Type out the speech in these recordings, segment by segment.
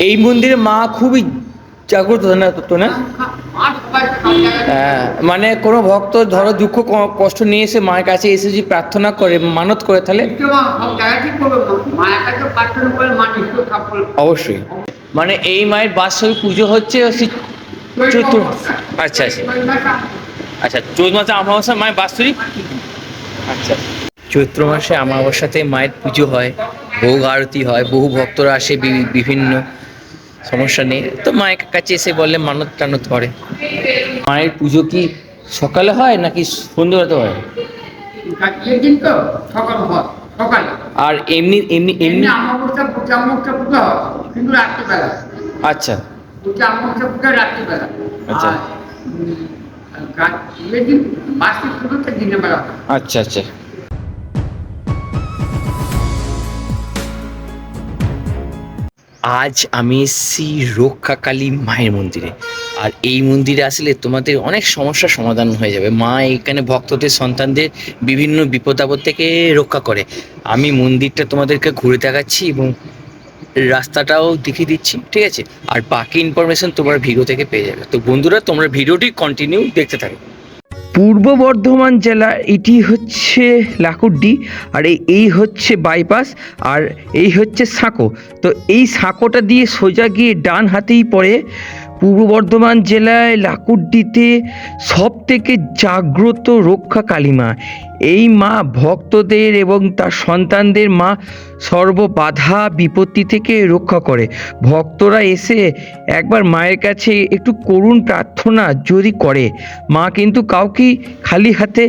এই মন্দিরে মা খুবই জাগ্রত না তো না? হ্যাঁ, মানে কোনো ভক্ত ধরো দুঃখ কষ্ট নিয়ে এসে মায়ের কাছে এসে যদি প্রার্থনা করে মানত করে তাহলে অবশ্যই। মানে এই মায়ের বাৎসরিক পুজো হচ্ছে চৈত্র। আচ্ছা আচ্ছা আচ্ছা, চৈত্র মাসে অমাবস্যা মায়ের বাৎসরিক। আচ্ছা, চৈত্র মাসে অমাবস্যাতে মায়ের পুজো হয়, ভোগ আরতি হয়, বহু ভক্তরা আসে বিভিন্ন সমস্যা নেই তো মায়ের কাছে এসে বললে মানত টানত করে। মায়ের পুজো কি সকালে হয় নাকি সন্ধ্যেবেলাতে হয়? আর এমনি এমনি এমনি আচ্ছা আচ্ছা আচ্ছা আচ্ছা। আজ আমি এসেছি রক্ষাকালী মায়ের মন্দিরে। আর এই মন্দিরে আসলে তোমাদের অনেক সমস্যার সমাধান হয়ে যাবে। মা এখানে ভক্তদের সন্তানদের বিভিন্ন বিপদ আপদ থেকে রক্ষা করে। আমি মন্দিরটা তোমাদেরকে ঘুরে দেখাচ্ছি এবং রাস্তাটাও দেখিয়ে দিচ্ছি, ঠিক আছে? আর বাকি ইনফরমেশন তোমরা ভিডিও থেকে পেয়ে যাবে। তো বন্ধুরা, তোমরা ভিডিওটি কন্টিনিউ দেখতে থাকো। পূর্ব বর্ধমান জেলা, এটি হচ্ছে লাকুড্ডি, আর এই হচ্ছে বাইপাস, আর এই হচ্ছে সাঁকো। তো এই সাঁকোটা দিয়ে সোজা গিয়ে ডান হাতেই পড়ে পূর্ব বর্ধমান জেলায় লাকুড্ডিতে সব থেকে জাগ্রত রক্ষা কালী মা। এই মা ভক্তদের এবং তার সন্তানদের মা সর্ববাধা বিপত্তি থেকে রক্ষা করে। ভক্তরা এসে একবার মায়ের কাছে একটু করুণ প্রার্থনা যদি করে, মা কিন্তু কাউকেই খালি হাতে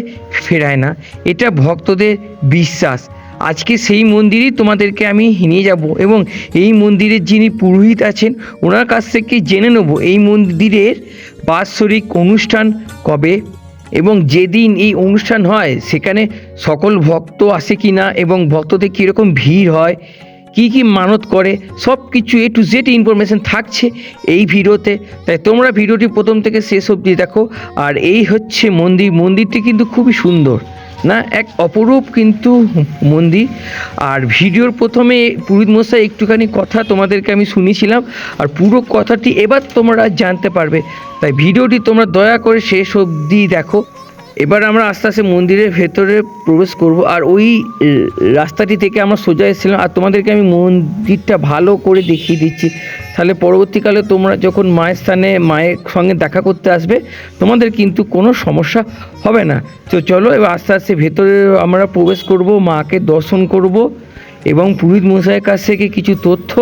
ফেরায় না, এটা ভক্তদের বিশ্বাস। আজকে সেই মন্দিরেই তোমাদেরকে আমি নিয়ে যাব এবং এই মন্দিরের যিনি পুরোহিত আছেন ওনার কাছ থেকে জেনে নেব এই মন্দিরের বাৎসরিক অনুষ্ঠান কবে এবং যেদিন এই অনুষ্ঠান হয় সেখানে সকল ভক্ত আসে কি না এবং ভক্তদের কীরকম ভিড় হয়, কি কি মানত করে, সব কিছু A to Z ইনফরমেশান থাকছে এই ভিডিওতে। তাই তোমরা ভিডিওটি প্রথম থেকে শেষ অবধি দেখো। আর এই হচ্ছে মন্দিরটি কিন্তু খুবই সুন্দর না, এক অপরূপ কিন্তু মন্দির। আর ভিডিওর প্রথমে পুরোহিত মশাই একটুখানি কথা তোমাদেরকে আমি শুনিয়েছিলাম, আর পুরো কথাটি এবার তোমরা জানতে পারবে। তাই ভিডিওটি তোমরা দয়া করে শেষ অবধি দেখো। এবার আমরা আস্তে আস্তে মন্দিরের ভেতরে প্রবেশ করব। আর ওই রাস্তাটি থেকে আমরা সোজা এসেছিলাম, আর তোমাদেরকে আমি মন্দিরটা ভালো করে দেখিয়ে দিচ্ছি, তাহলে পরবর্তীকালে তোমরা যখন মায়ের স্থানে মায়ের সঙ্গে দেখা করতে আসবে তোমাদের কিন্তু কোনো সমস্যা হবে না। তো চলো এবার আস্তে আস্তে ভেতরে আমরা প্রবেশ করব, মাকে দর্শন করব এবং পুরোহিত মশাইয়ের কাছ থেকে কিছু তথ্য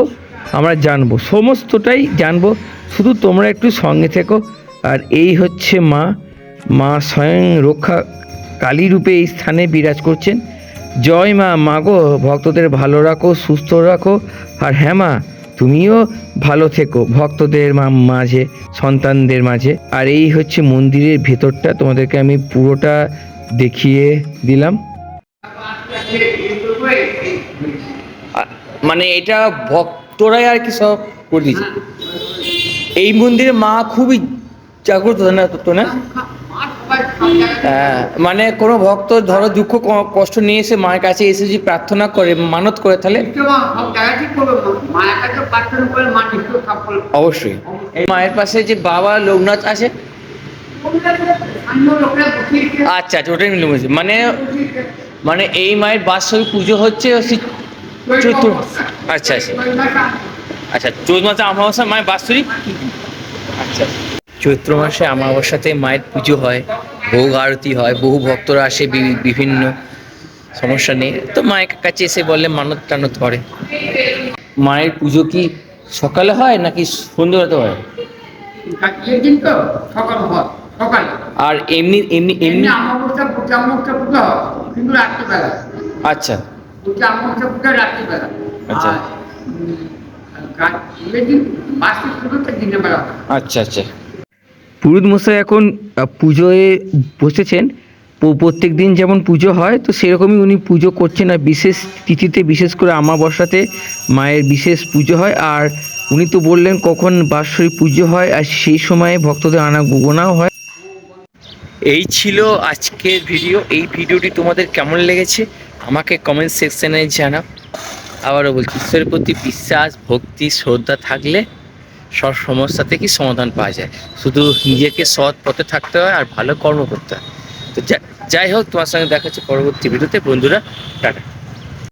আমরা জানবো, সমস্তটাই জানবো, শুধু তোমরা একটু সঙ্গে থেকো। আর এই হচ্ছে মা স্বয়ং রক্ষা কালী রূপে এই স্থানে বিরাজ করছেন। জয় মা, মাগো ভক্তদের ভালো রাখো, সুস্থ রাখো, আর হ্যাঁ মা তুমিও ভালো থেকো ভক্তদের মাঝে, সন্তানদের মাঝে। আর এই হচ্ছে মন্দিরের ভেতরটা, তোমাদেরকে আমি পুরোটা দেখিয়ে দিলাম। মানে এটা ভক্তরাই আর কি সব করে দিয়েছে। এই মন্দিরে মা খুবই জাগ্রত না তো না? হ্যাঁ, মানে কোনো ভক্ত ধরো দুঃখ কষ্ট নিয়ে এসে মায়ের কাছে এসে যদি প্রার্থনা করে মানত করে তাহলে অবশ্যই। এই মায়ের পাশে যে বাবা লোকনাথ আছে, আচ্ছা আচ্ছা, ওটাই মিলে বলছি। মানে এই মায়ের বাৎসরিক পুজো হচ্ছে চৈত্র। আচ্ছা আচ্ছা আচ্ছা, চৈত্র মাসে অমাবস্যা মায়ের বাৎসরিক। আচ্ছা, চৈত্র মাসে অমাবস্যাতে মায়ের পুজো হয়, ভোগ আরতি হয়, বহু ভক্তরা আসে বিভিন্ন সমস্যা নেই তো মায়ের কাছে এসে বললে মানত টানত করে। মায়ের পুজো কি সকালে হয় নাকি সন্ধ্যেবেলাতে হয়? আর এমনি এমনি এমনি আচ্ছা আচ্ছা আচ্ছা আচ্ছা। পুরোহিত মশাই এখন পুজোয় বসেছেন। প্রত্যেক দিন যেমন পুজো হয় তো সেরকমই উনি পুজো করছেন। আর বিশেষ তিথিতে, বিশেষ করে আমাবস্যাতে মায়ের বিশেষ পুজো হয়। আর উনি তো বললেন কখন বাৎসরিক পুজো হয়, আর সেই সময়ে ভক্তদের আনাগোনাও হয়। এই ছিল আজকের ভিডিও। এই ভিডিওটি তোমাদের কেমন লেগেছে আমাকে কমেন্ট সেকশনে জানাও। আবারও বলছি, ঈশ্বরের প্রতি বিশ্বাস, ভক্তি, শ্রদ্ধা থাকলে সব সমস্যা থেকেই সমাধান পাওয়া যায়। শুধু নিজেকে সৎ পথে থাকতে হয় আর ভালো কর্ম করতে হয়। তো যাই হোক, তোমার সঙ্গে দেখা হচ্ছে পরবর্তী ভিডিওতে বন্ধুরা। টাটা।